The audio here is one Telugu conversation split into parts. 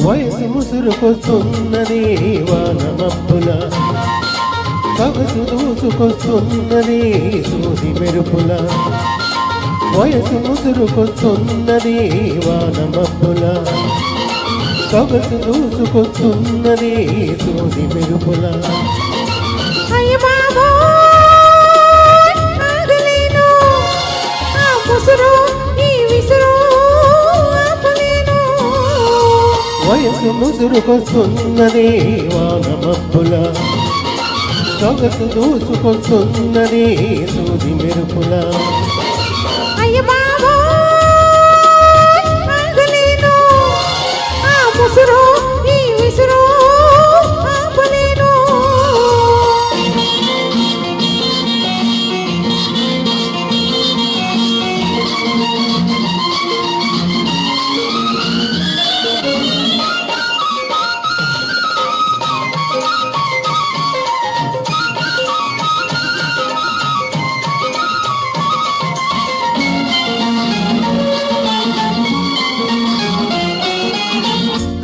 వయసు ముసురుకొస్తున్నది వాన మబ్బుల సొగసు దూసుకొస్తున్నది సూది మెరుపుల వయసు ముసురుకొస్తున్నది వాన మబ్బుల సొగసు దూసుకొస్తున్నది సూది మెరుపుల వయసు ముసురుకొస్తున్నది వాన మబ్బుల సొగసు దూసుకొస్తున్నది సూది మెరుపుల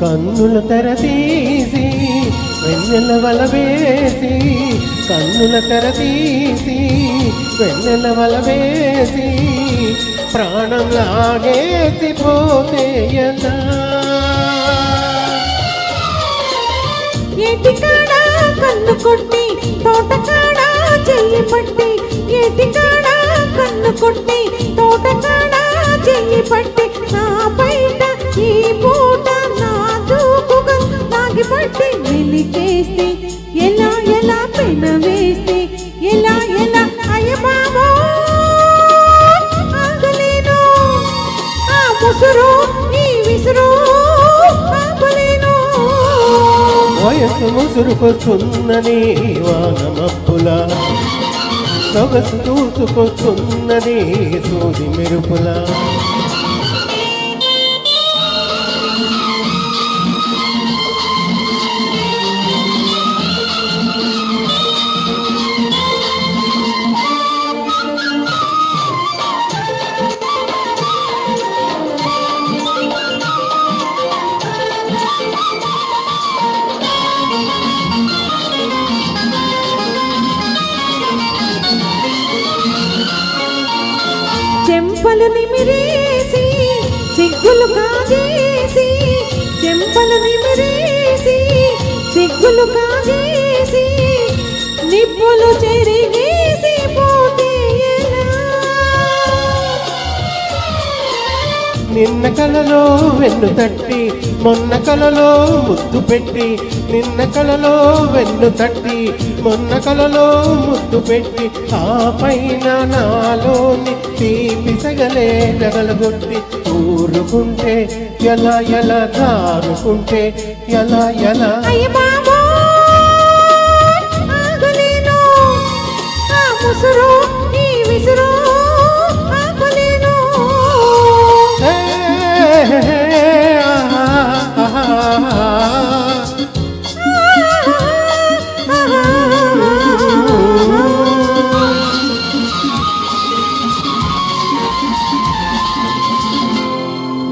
కన్నుల తెరతీసి వెన్నెల వల వేసి కన్నుల తెరతీసి వెన్నెల వల వేసి ప్రాణం లాగేసి పోతే ఎలా ఏటికాడా కన్ను కొట్టి తోటకాడా చెయ్యి పట్టి ఏటికాడా కన్ను కొట్టి తోటకాడా చెయ్యి పట్టి నా బయట ఈ పూట నాజూకుగా నాగిపట్టి వెలికేస్తే ఎలా ఎలా పెన వేస్తే ఎలా ఎలా అయ్య బాబా ఆగలేను ఆ ముసురు ఈ విసురు ఆపలేను వయసు ముసురుకొస్తున్నది వాన మబ్బుల సొగసు దూసుకొస్తున్నది సూది మెరుపుల చెంపలు నిమిరేసి సిగ్గులు కాజేసి చెంపలు నిమిరేసి సిగ్గులు కాజేసి నిప్పులు చెరిగేసి పోతే ఎలా నిన్న కలలో వెన్ను తట్టి మొన్న కలలో ముద్దు పెట్టి నిన్న కలలో వెన్ను తట్టి మొన్న కలలో ముద్దు పెట్టి ఆ పైన నాలోని తీపి సగలే జగలగొట్టి ఊరుకుంటే ఎలా ఎలా జారుకుంటే ఎలా ఎలా అయ్య బాబా ఆగలేను ఆ ముసురు